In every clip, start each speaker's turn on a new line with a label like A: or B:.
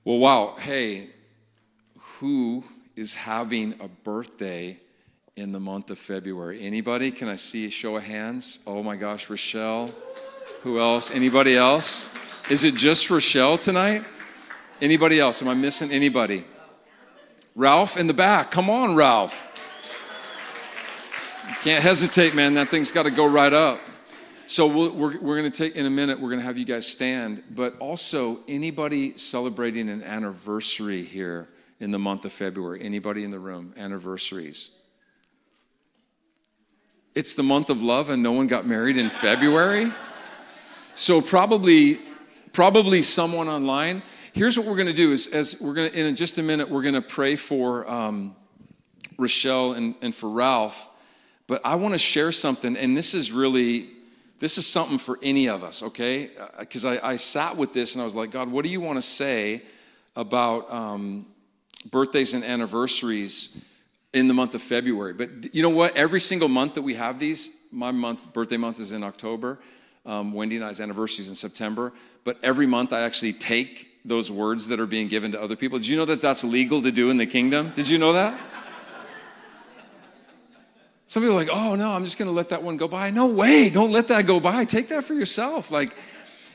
A: Well, wow. Hey, who is having a birthday in the month of February? Anybody? Can I see a show of hands? Oh my gosh, Rochelle. Who else? Anybody else? Is it just Rochelle tonight? Anybody else? Am I missing anybody? Ralph in the back. Come on, Ralph. You can't hesitate, man. That thing's got to go right up. So we're going to take, in a minute, we're going to have you guys stand. But also, anybody celebrating an anniversary here in the month of February? Anybody in the room? Anniversaries. It's the month of love and no one got married in February? So probably someone online. Here's what we're going to do is we're going to, in just a minute, we're going to pray for Rochelle and for Ralph. But I want to share something, and this is something for any of us, okay? Because I sat with this and I was like, God, what do you want to say about birthdays and anniversaries in the month of February? But you know what? Every single month that we have these, my birthday month is in October. Wendy and I's anniversary is in September. But every month I actually take those words that are being given to other people. Did you know that that's legal to do in the kingdom? Did you know that? Some people are like, oh no, I'm just going to let that one go by. No way, don't let that go by. Take that for yourself.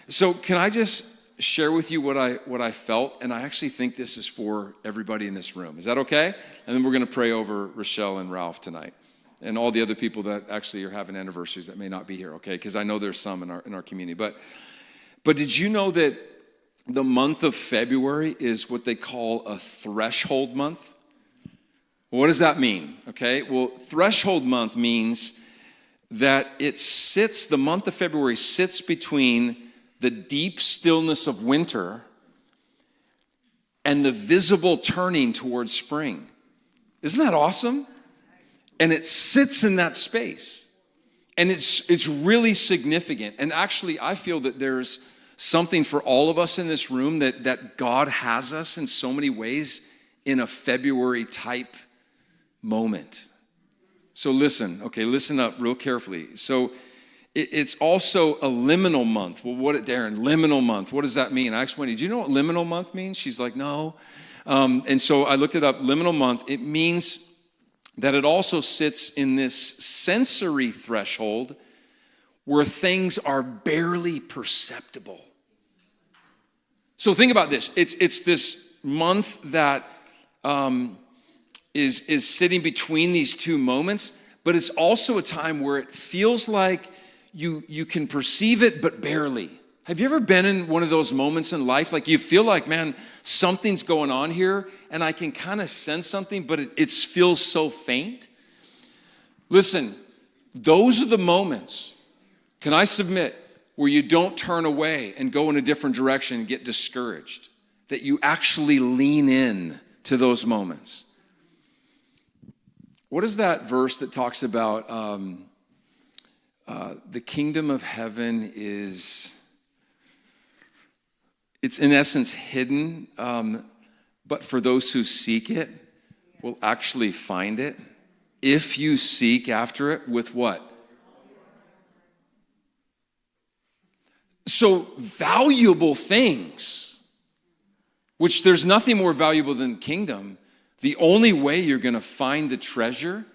A: So can I just share with you what I felt? And I actually think this is for everybody in this room. Is that okay? And then we're going to pray over Rochelle and Ralph tonight, and all the other people that actually are having anniversaries that may not be here, okay? Because I know there's some in our community. But did you know that the month of February is what they call a threshold month? What does that mean? Okay, well, threshold month means that the month of February sits between the deep stillness of winter and the visible turning towards spring. Isn't that awesome? And it sits in that space. And it's really significant. And actually, I feel that there's something for all of us in this room that God has us in so many ways in a February type moment. So listen up real carefully. So it's also a liminal month. Well, Darren, liminal month, what does that mean? I asked Wendy, do you know what liminal month means? She's like, no. And so I looked it up. Liminal month, it means that it also sits in this sensory threshold where things are barely perceptible. So think about this. It's this month that is sitting between these two moments, but it's also a time where it feels like you can perceive it, but barely. Have you ever been in one of those moments in life? Like you feel like, man, something's going on here, and I can kind of sense something, but it feels so faint. Listen, those are the moments, can I submit, where you don't turn away and go in a different direction and get discouraged, that you actually lean in to those moments. What is that verse that talks about the kingdom of heaven it's in essence hidden, but for those who seek it, will actually find it. If you seek after it with what? So valuable things, which there's nothing more valuable than kingdom. The only way you're going to find the treasure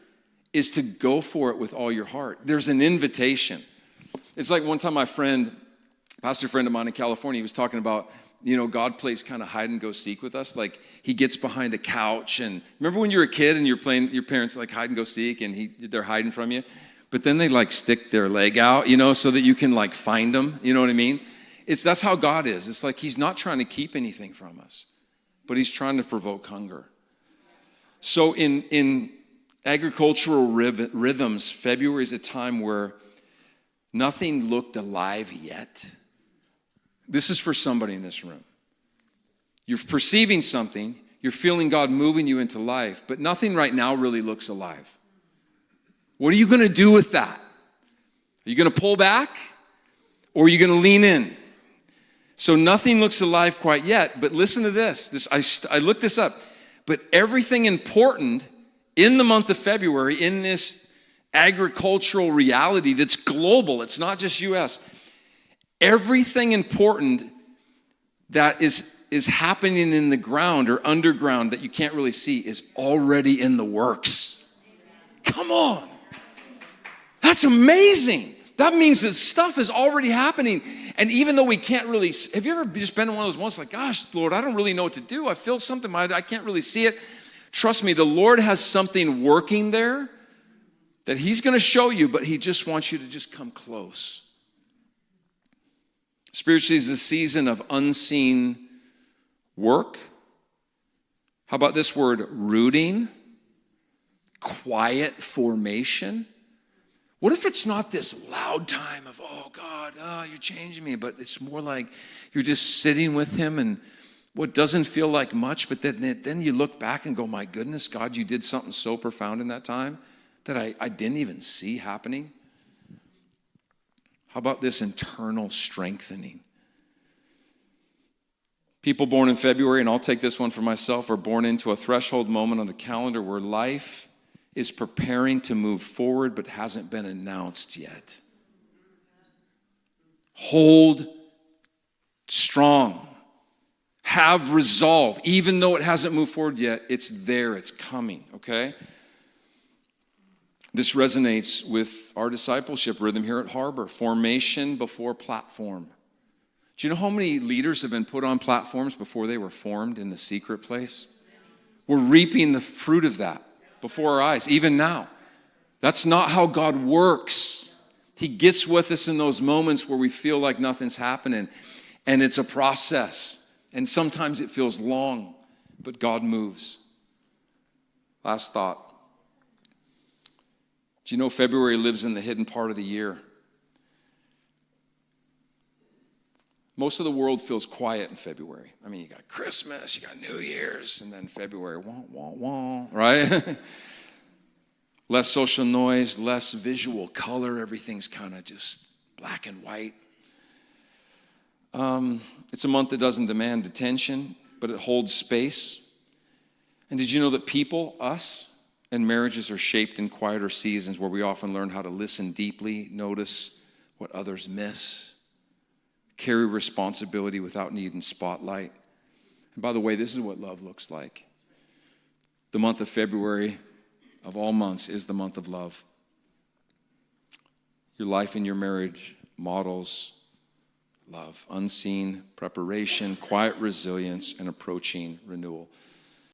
A: is to go for it with all your heart. There's an invitation. It's like one time my pastor friend of mine in California, he was talking about, God plays kind of hide and go seek with us. Like he gets behind a couch, and remember when you were a kid and you're playing, your parents like hide and go seek, and they're hiding from you, but then they like stick their leg out, so that you can like find them. You know what I mean? That's how God is. It's like he's not trying to keep anything from us, but he's trying to provoke hunger. So in agricultural rhythms, February is a time where nothing looked alive yet. This is for somebody in this room. You're perceiving something, you're feeling God moving you into life, but nothing right now really looks alive. What are you going to do with that? Are you going to pull back, or are you going to lean in? So nothing looks alive quite yet, but listen to this. I looked this up. But everything important in the month of February, in this agricultural reality that's global, it's not just U.S., everything important that is is happening in the ground or underground that you can't really see is already in the works. Come on. That's amazing. That means that stuff is already happening. And even though we can't really, have you ever just been in one of those moments like, gosh, Lord, I don't really know what to do. I feel something, I can't really see it. Trust me, the Lord has something working there that he's going to show you, but he just wants you to just come close. Spiritually is a season of unseen work. How about this word, rooting, quiet formation? What if it's not this loud time of, oh God, you're changing me, but it's more like you're just sitting with him and what doesn't feel like much, but then you look back and go, my goodness, God, you did something so profound in that time that I didn't even see happening. How about this internal strengthening? People born in February, and I'll take this one for myself, are born into a threshold moment on the calendar where life is preparing to move forward but hasn't been announced yet. Hold strong. Have resolve. Even though it hasn't moved forward yet, it's there, it's coming, okay? This resonates with our discipleship rhythm here at Harbor. Formation before platform. Do you know how many leaders have been put on platforms before they were formed in the secret place? We're reaping the fruit of that before our eyes, even now. That's not how God works. He gets with us in those moments where we feel like nothing's happening, and it's a process. And sometimes it feels long, but God moves. Last thought. Do you know February lives in the hidden part of the year? Most of the world feels quiet in February. I mean, you got Christmas, you got New Year's, and then February, wah, wah, wah, right? Less social noise, less visual color. Everything's kind of just black and white. It's a month that doesn't demand attention, but it holds space. And did you know that people, us, and marriages are shaped in quieter seasons where we often learn how to listen deeply, notice what others miss, carry responsibility without needing spotlight. And by the way, this is what love looks like. The month of February, of all months, is the month of love. Your life and your marriage models love, unseen preparation, quiet resilience, and approaching renewal.